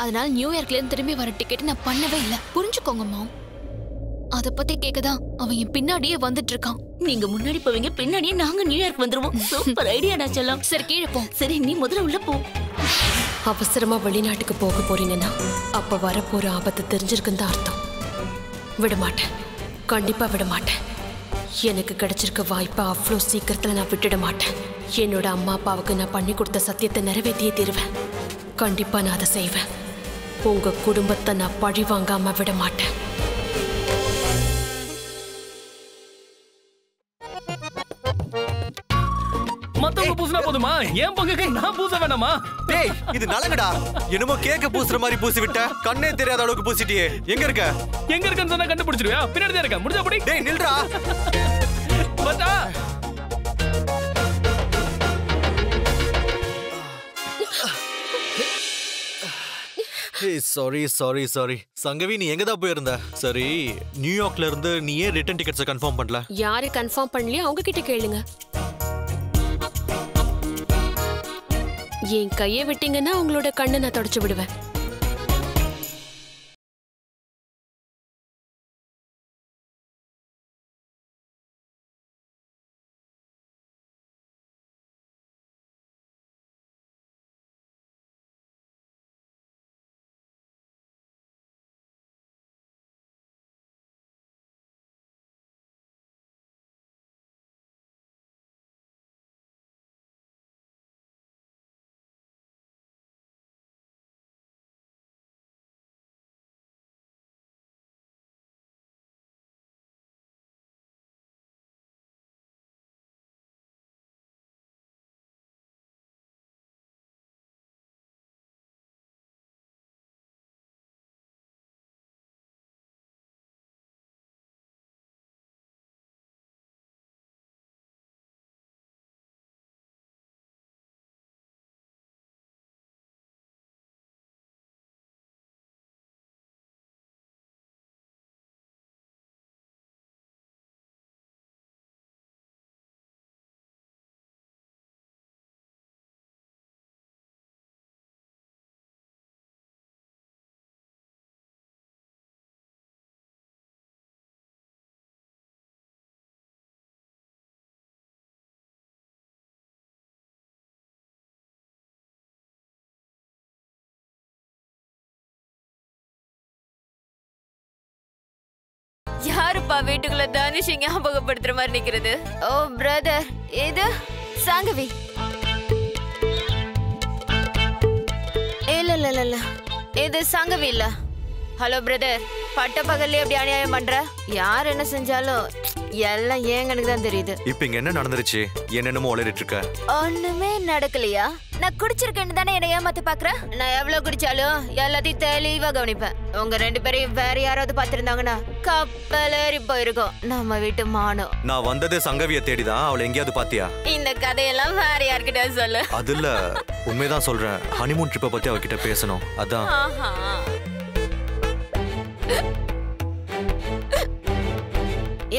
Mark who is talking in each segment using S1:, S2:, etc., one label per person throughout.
S1: அதனால நியூயார்க்ல இருந்து திரும்பி வர டிக்கெட் நான் பண்ணவே இல்ல. புரிஞ்சுக்கோங்க மாம். அத பத்தி கேக்கதான் அவன் என் பின்னாடியே வந்துட்டு இருக்கான்.
S2: நீங்க முன்னாடி போவீங்க, பின்னாடியே நாங்க நியூயார்க் வந்துருவோம். சூப்பர் ஐடியாடா செல்லம்.
S1: சரி கீழே போ.
S2: சரி நீ முதல்ல உள்ள போ.
S3: அவசரமா வெளிநாட்டுக்கு போக போறீங்கன்னா அப்ப வரப்போற ஆபத்து தெரிஞ்சிருக்குன்னு தான் அர்த்தம். விட மாட்டேன், கண்டிப்பா விட மாட்டேன். எனக்கு கிடைச்சிருக்க வாய்ப்பை அவ்வளோ சீக்கிரத்துல நான் விட்டுட மாட்டேன். என்னோட அம்மா அப்பாவுக்கு நான் பண்ணி கொடுத்த சத்தியத்தை நிறைவேற்றியே தீருவேன். கண்டிப்பா நான் அதை செய்வேன். உங்க குடும்பத்தை நான் பழி வாங்காம விட மாட்டேன்.
S4: மத்தவங்க பூசினா போதுமா? ஏன் பங்குக்கு நான் பூச வேணாமா?
S5: டேய் இது நலங்கடா. என்னமோ கேக்க பூசுற மாதிரி பூசி விட்ட. கண்ணே தெரியாத அளவுக்கு பூசிட்டியே. எங்க இருக்க?
S4: எங்க இருக்கன்னு சொன்னா கண்டுபிடிச்சிருவியா? பின்னாடி தான் இருக்க. முடிஞ்சா படி.
S5: டேய் நில்றா.
S4: பட்டா.
S5: சாரி சங்கவி, நீ எங்க தான் போயிருந்த? சரி, நியூயார்க்ல இருந்து நீ ஏன் ரிட்டர்ன் டிக்கெட்ஸ் கன்ஃபார்ம் பண்ணல?
S3: யாரு கன்ஃபார்ம் பண்ணலையோ அவங்க கிட்ட கேளுங்க. என் கையை விட்டீங்கன்னா உங்களோட கண்ணை நான் தொடச்சு விடுவேன்.
S6: யாருப்பா வீட்டுக்குள்ள தானிஷ் ஞாபகப்படுத்துற மாதிரி நிக்கிறது? ஓ பிரதர், இது சாங்கவி. இல்ல இது சாங்கவி இல்ல. ஹலோ பிரதர், பட்ட பகல்ல எப்படி அநியாயம் பண்ற? யார் என்ன செஞ்சாலும் எல்லாம் ஏங்கனுக்கு தான் தெரியுது.
S5: இப்போ இங்க என்ன நடந்துருச்சு? என்னென்னமோ உளறிட்டு இருக்க.
S6: ஒண்ணுமே நடக்கலையா? நான் குடிச்சிருக்கேன்னு தானே என்ன ஏமாத்த பாக்குற? நான் எவ்வளவு குடிச்சாலும் எல்லாத்தையும் தெளிவா கவனிப்பேன். உங்க ரெண்டு பேரையும் வேற யாராவது பாத்திருந்தாங்கன்னா கப்பலேறி போயிருக்கோம் நம்ம வீட்டு மானம்.
S5: நான் வந்ததே சங்கவிய தேடிதான். அவளை எங்கேயாவது பாத்தியா?
S6: இந்த கதையெல்லாம் வேற யார்கிட்ட சொல்லு.
S5: அதுல உண்மைதான் சொல்றேன். ஹனிமூன் ட்ரிப்பை பத்தி அவகிட்ட பேசணும். அதான்.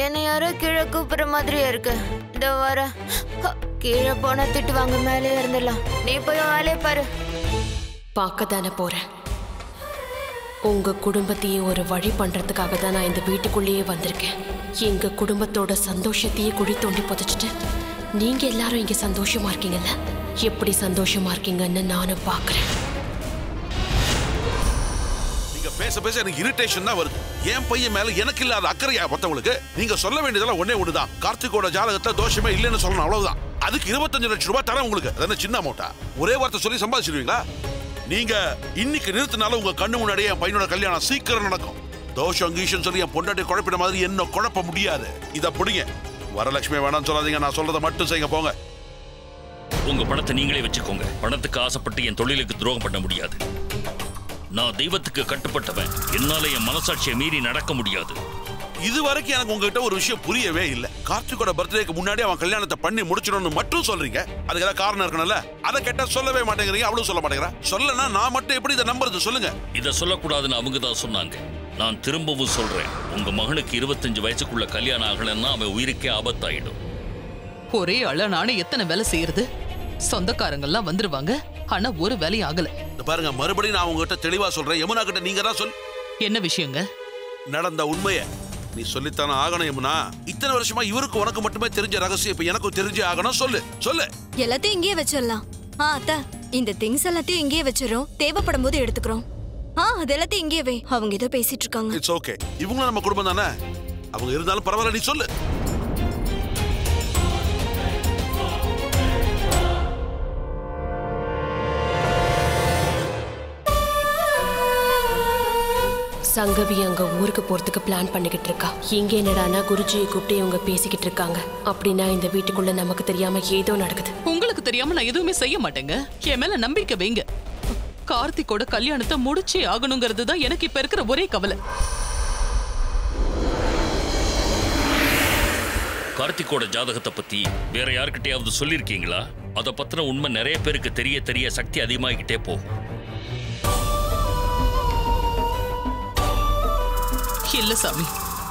S6: என்ன யாரோ கீழே கூப்பிடுற மாதிரியா இருக்கு. இதோ வர. கீழே போனா திட்டு வாங்க, மேலே இருந்துடலாம். நீ போய் வேலையை பாரு.
S3: பார்க்க தானே போறேன். உங்க குடும்பத்தையே ஒரு வழி பண்றதுக்காக தான் நான் இந்த வீட்டுக்குள்ளேயே வந்திருக்கேன். எங்க குடும்பத்தோட சந்தோஷத்தையே குழி தோண்டி புதைச்சிட்டு நீங்க எல்லாரும் இங்க சந்தோஷமா இருக்கீங்கல்ல? எப்படி சந்தோஷமா இருக்கீங்கன்னு நானும் பாக்குறேன்.
S7: பேச பேச எனக்கு இரிட்டேஷன் தான் வருது. என் பையன் மேல எனக்கு இல்லாத அக்கறையா மத்தவங்களுக்கு? நீங்க சொல்ல வேண்டியதெல்லாம் ஒன்னே ஒண்ணுதான். கார்த்திகோட ஜாதகத்துல தோஷமே இல்லைன்னு சொல்லணும், அவ்வளவுதான். அதுக்கு 25 லட்சம் ரூபாய் தரேன் உங்களுக்கு. அதென்ன சின்ன அமௌண்டா? ஒரே வார்த்தை சொல்லி சம்பாதிச்சிருவீங்களா? நீங்க இன்னைக்கு நிறுத்தினாலும் உங்க கண்ணு முன்னாடியே என் பையனோட கல்யாணம் சீக்கிரம் நடக்கும். தோஷம் கீஷன் சொல்லி என் பொண்டாட்டி குழப்பின மாதிரி என்ன குழப்ப முடியாது. இத புடிங்க. வரலட்சுமி வேணாம்னு சொல்லாதீங்க. நான் சொல்றதை மட்டும் செய்யுங்க, போங்க.
S8: உங்க பணத்தை நீங்களே வச்சுக்கோங்க. பணத்துக்கு ஆசைப்பட்டு என் தொழிலுக்கு துரோகம் பண்ண முடியாது. நான் தெய்வத்துக்கு கட்டுப்பட்டவன். என்னால என் மனசாட்சியை மீறி நடக்க முடியாது.
S7: இது வரைக்கும் எனக்கு உங்ககிட்ட ஒரு விஷயம் புரியவே இல்லை. கார்த்திகோட பர்த்டேக்கு முன்னாடி அவன் கல்யாணத்தை பண்ணி முடிச்சிடணும்னு மட்டும் சொல்றீங்க. அதுக்கு ஏதாவது காரணம் இருக்கணும்ல? அதை கேட்டா சொல்லவே மாட்டேங்கிறீங்க. அவளும் சொல்ல மாட்டேங்கிறா. சொல்லனா நான் மட்டும் எப்படி இதை நம்புறது? சொல்லுங்க.
S8: இதை சொல்லக்கூடாதுன்னு அவங்க தான் சொன்னாங்க. நான் திரும்பவும் சொல்றேன். உங்க மகனுக்கு 25 வயசுக்குள்ள கல்யாணம் ஆகலன்னா அவன் உயிருக்கே ஆபத்தாயிடும்.
S9: ஒரே ஆளா நானே எத்தனை வேலை செய்யறது? சொந்தக்காரங்கெல்லாம் வந்துருவாங்க. ஆனா ஒரு வேலையும் ஆகல.
S7: பாருங்க, மறுபடியும் நான் உங்ககிட்ட தெளிவா சொல்றேன். யமுனா கிட்ட நீங்க தான் சொல்.
S9: என்ன விஷயங்க?
S7: நடந்த உண்மைய நீ சொல்லித்தானே ஆகணும் யமுனா. இத்தனை வருஷமா இவருக்கு உனக்கு மட்டுமே தெரிஞ்ச ரகசியம் இப்ப எனக்கும் தெரிஞ்சு ஆகணும். சொல்லு சொல்லு.
S10: எல்லாத்தையும் இங்கேயே வச்சிடலாம். அத்தா, இந்த திங்ஸ் எல்லாத்தையும் இங்கேயே வச்சிரோம். தேவைப்படும் போது எடுத்துக்கிறோம். அது எல்லாத்தையும் இங்கேயே வை. அவங்க ஏதோ பேசிட்டு இருக்காங்க.
S7: It's okay. இவங்களும் நம்ம குடும்பம் தானே. அவங்க இருந்தாலும் பரவாயில்ல, நீ சொல்லு.
S3: சங்கவி அங்க ஊருக்கு போறதுக்கு பிளான் பண்ணிக்கிட்டு இருக்கா. இங்க என்னடானா குருஜியை கூப்பிட்டு இவங்க பேசிக்கிட்டு இருக்காங்க. அப்படின்னா இந்த வீட்டுக்குள்ள நமக்கு தெரியாம ஏதோ நடக்குது.
S9: உங்களுக்கு தெரியாம நான் எதுவுமே செய்ய மாட்டேங்க. என் மேல நம்பிக்கை வைங்க. கார்த்திகோட கல்யாணத்தை முடிச்சே ஆகணுங்கிறது தான் எனக்கு இப்ப இருக்கிற ஒரே கவலை.
S8: கார்த்திகோட ஜாதகத்தை பத்தி வேற யாருக்கிட்டையாவது சொல்லிருக்கீங்களா? அதை பத்தின உண்மை நிறைய பேருக்கு தெரிய தெரிய சக்தி அதிகமாகிக்கிட்டே போகும்.
S9: இல்ல சாமி,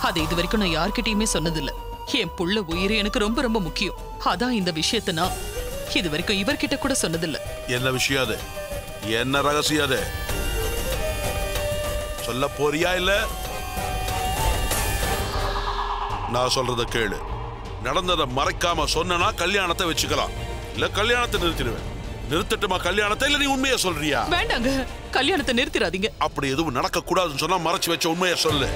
S9: அது இது வரைக்கும் நான் யார்கிட்டயுமே சொன்னதில்ல. என் புள்ள உயிர் எனக்கு ரொம்ப ரொம்ப முக்கியம். அதான் இந்த விஷயத்தை நான் இது வரைக்கும் இவர்கிட்ட கூட சொன்னதில்ல.
S7: என்ன விஷயம் அது? என்ன ரகசியம் அது? சொல்ல போறியா இல்ல? நான் சொல்றத கேளு. நடந்ததை மறைக்காம சொன்னா கல்யாணத்தை வச்சுக்கலாம். இல்ல கல்யாணத்தை நிறுத்திடுவேன். நிறுத்தட்டுமா கல்யாணத்தை? இல்ல நீ உண்மையை சொல்றியா?
S9: வேண்டாங்க, கல்யாணத்தை நிறுத்திடாதீங்க.
S7: அப்படி எதுவும் நடக்க கூடாதுன்னு சொன்னா மறைச்சு வச்ச உண்மையை சொல்லு.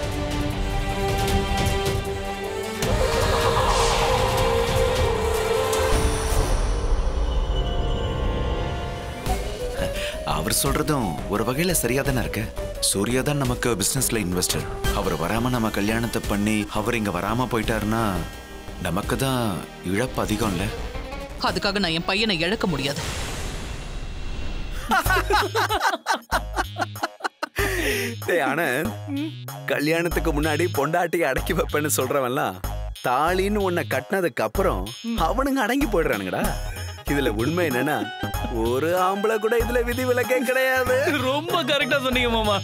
S11: அவர் சொல்றதும் ஒரு வகையில சரியா தானே இருக்கு. சூர்யா தான் நமக்கு பிசினஸ்ல இன்வெஸ்டர். அவர் வராம நம்ம கல்யாணத்தை பண்ணி அவர் இங்க வராம போயிட்டாருன்னா நமக்கு தான் இழப்பு அதிகம் இல்ல?
S9: அதுக்காக நான் என் பையனை இழக்க முடியாது.
S12: ஆனந்த், கல்யாணத்துக்கு முன்னாடி பொண்டாட்டி அடக்கி வைப்பேன்னு சொல்றவன்லாம் தாலின்னு உன்னை கட்டினதுக்கு அப்புறம் அவனுங்க அடங்கி போயிடுறானுங்கடா. இதுல உண்மை என்னன்னா ஒரு ஆம்பளை கூட இதுல விதி விலக்கே கிடையாது.
S4: ரொம்ப கரெக்டா சொன்னீங்க மாமா.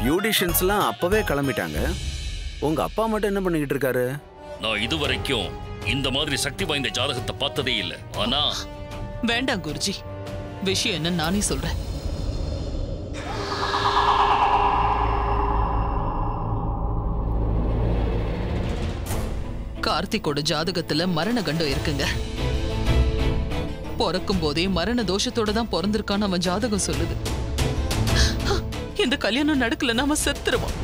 S12: பியூட்டிஷியன்ஸ்லாம் அப்பவே கிளம்பிட்டாங்க. உங்க அப்பா மட்டும் என்ன பண்ணிக்கிட்டு இருக்காரு?
S8: நான் இதுவரைக்கும் இந்த மாதிரி சக்தி வாய்ந்த ஜாதகத்தை பார்த்ததே இல்லை. ஆனா
S9: வேண்டாம் குருஜி, விஷயம் என்ன நானே சொல்றேன். கார்த்திகோட ஜாதகத்துல மரண கண்டம் இருக்குங்க. பிறக்கும் போதே மரண தோஷத்தோட தான் பிறந்திருக்கான்னு அவன் ஜாதகம் சொல்லுது. இந்த கல்யாணம் நடக்கல, நாம செத்துருவோம்.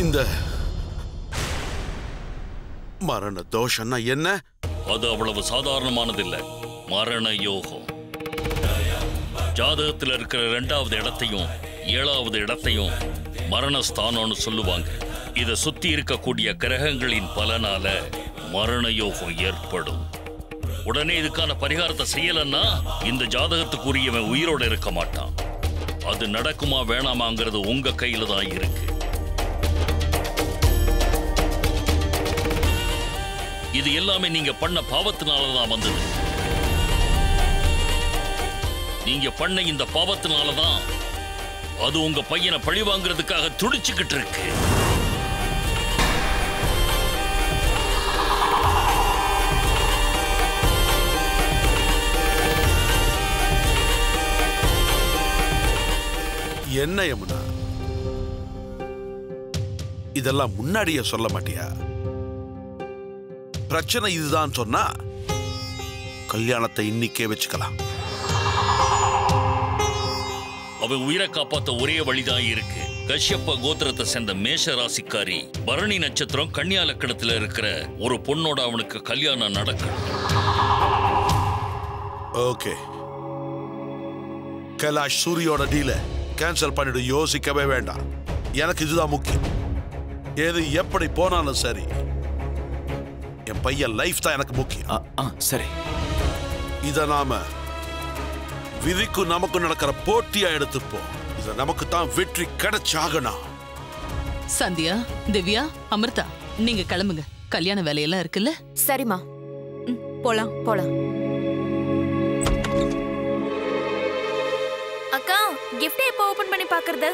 S7: இந்த மரண தோஷம்னா என்ன?
S8: அது அவ்வளவு சாதாரணமானதில்லை. மரண யோகம். ஜாதகத்தில் இருக்கிற 2வது இடத்தையும் 7வது இடத்தையும் மரணஸ்தானம்னு சொல்லுவாங்க. இதை சுத்தி இருக்கக்கூடிய கிரகங்களின் பலனால மரண யோகம் ஏற்படும். உடனே இதுக்கான பரிகாரத்தை செய்யலன்னா இந்த ஜாதகத்துக்குரியவன் உயிரோட இருக்க மாட்டான். அது நடக்குமா வேணாமாங்கிறது உங்க கையில தான் இருக்கு. இது எல்லாமே நீங்க பண்ண பாவத்தினாலதான் வந்தது. நீங்க பண்ண இந்த பாவத்தினாலதான் அது உங்க பையனை பழி வாங்குறதுக்காக துடிச்சுக்கிட்டு இருக்கு.
S7: என்ன யமுனா, இதெல்லாம் முன்னாடியே சொல்ல மாட்டியா? பிரச்சனை இதுதான் சொன்னா கல்யாணத்தை இன்னைக்கே வச்சுக்கலாம்.
S8: அவன் உயிரை காப்பாத்த ஒரே வழிதான் இருக்கு. கஷ்யப்ப கோத்திரத்தை சேர்ந்த மேஷ ராசிக்காரி பரணி நட்சத்திரம் கன்னியா லக்கணத்துல இருக்கிற ஒரு பொண்ணோட அவனுக்கு கல்யாணம் நடக்கணும்.
S7: ஓகே, கைலாஷ் சூரியோட டீல கேன்சல் பண்ணிட்டு யோசிக்கவே வேண்டாம். எனக்கு இதுதான் முக்கியம். எது எப்படி போனாலும் சரி, என் பையன் லைஃப் தான் எனக்கு முக்கியம்.
S11: சரி,
S7: இத நாம விதிக்கும் நமக்கு நடக்கிற போட்டியா எடுத்துப்போம். இத நமக்கு தான் வெற்றி கிடைச்சாகணும்.
S9: சந்தியா, திவ்யா, அமிர்தா, நீங்க கிளம்புங்க. கல்யாண வேலையெல்லாம் இருக்குல்ல?
S6: சரிம்மா,
S10: போலாம்
S6: போலாம்.
S13: அக்கா, கிஃப்ட் எப்போ ஓபன் பண்ணி பாக்குறது?